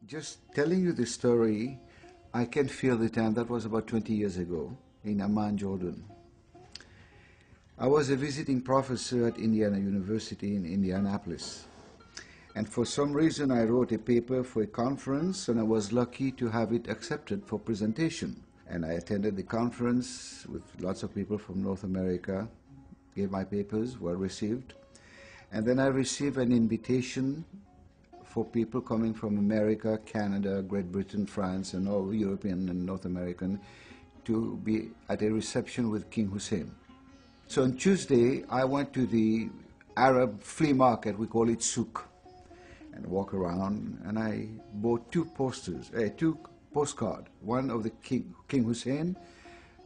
Just telling you this story, I can feel the time. That was about 20 years ago in Amman, Jordan. I was a visiting professor at Indiana University in Indianapolis. And for some reason, I wrote a paper for a conference, and I was lucky to have it accepted for presentation. And I attended the conference with lots of people from North America, gave my papers, well received. And then I received an invitation for people coming from America, Canada, Great Britain, France, and all European and North American to be at a reception with King Hussein. So on Tuesday, I went to the Arab flea market, we call it souk, and walk around, and I bought two postcards, one of the King Hussein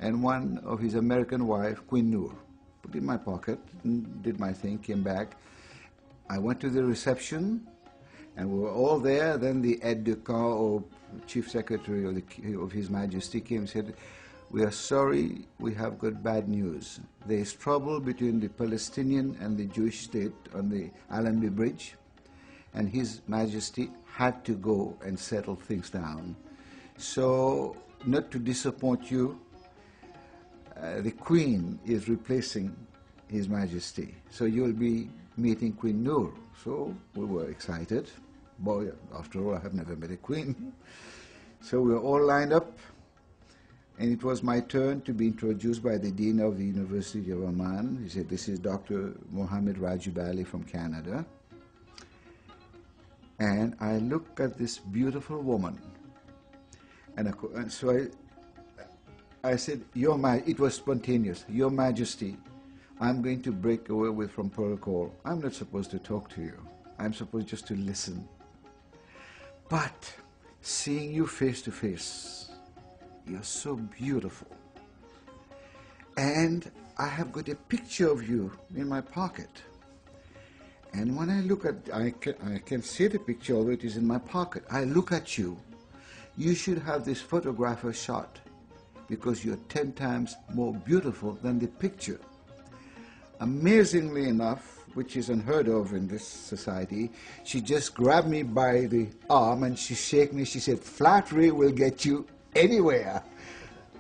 and one of his American wife, Queen Noor. Put it in my pocket, did my thing, came back. I went to the reception, and we were all there. Then the aide de camp, or chief secretary of His Majesty, came and said, "We are sorry, we have got bad news. There is trouble between the Palestinian and the Jewish state on the Allenby Bridge, and His Majesty had to go and settle things down. So, not to disappoint you, the Queen is replacing His Majesty. So you'll be meeting Queen Noor." So we were excited. Boy, after all, I have never met a queen. So we were all lined up, and it was my turn to be introduced by the Dean of the University of Amman. He said, "This is Dr. Mohammed Rajib Ali from Canada." And I looked at this beautiful woman, and so I said, it was spontaneous, "Your Majesty, I'm going to break away from protocol. I'm not supposed to talk to you. I'm supposed just to listen. But seeing you face to face, you're so beautiful. And I have got a picture of you in my pocket. And when I look at, I can see the picture, although it is in my pocket. I look at you. You should have this photographer shot, because you're 10 times more beautiful than the picture." Amazingly enough, which is unheard of in this society, she just grabbed me by the arm and she shook me. She said, "Flattery will get you anywhere."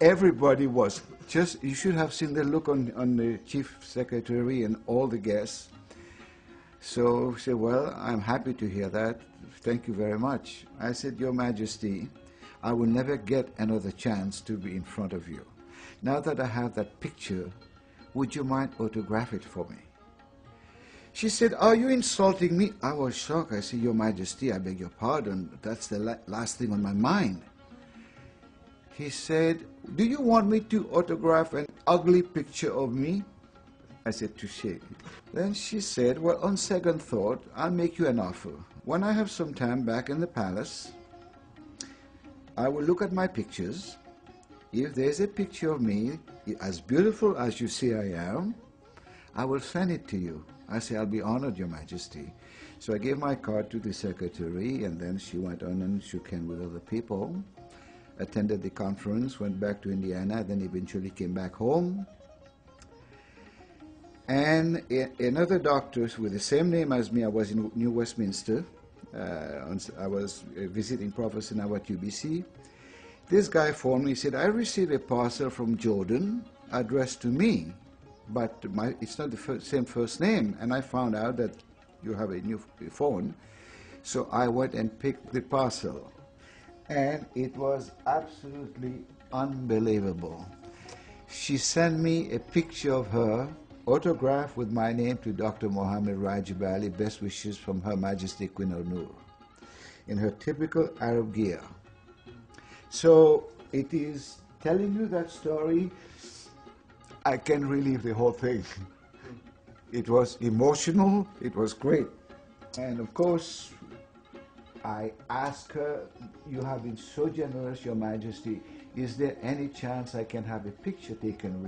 Everybody was just, you should have seen the look on the chief secretary and all the guests. So she said, "Well, I'm happy to hear that. Thank you very much." I said, "Your Majesty, I will never get another chance to be in front of you. Now that I have that picture, would you mind autograph it for me?" She said, "Are you insulting me?" I was shocked. I said, "Your Majesty, I beg your pardon. That's the last thing on my mind." He said, "Do you want me to autograph an ugly picture of me?" I said, "Touché." Then she said, "Well, on second thought, I'll make you an offer. When I have some time back in the palace, I will look at my pictures. If there's a picture of me as beautiful as you say I am, I will send it to you." I said, "I'll be honored, Your Majesty." So I gave my card to the secretary, and then she went on and shook hands with other people, attended the conference, went back to Indiana, then eventually came back home. And another doctor with the same name as me, I was in New Westminster. I was a visiting professor now at UBC. This guy phoned me, he said, "I received a parcel from Jordan addressed to me, but it's not the same first name, and I found out that you have a new phone." So I went and picked the parcel, and it was absolutely unbelievable. She sent me a picture of her, autographed with my name, to Dr. Mohammed Rajib Ali, best wishes from Her Majesty Queen Noor, in her typical Arab gear. So it is telling you that story. I can relive the whole thing. It was emotional, it was great. And of course, I asked her, "You have been so generous, Your Majesty, is there any chance I can have a picture taken with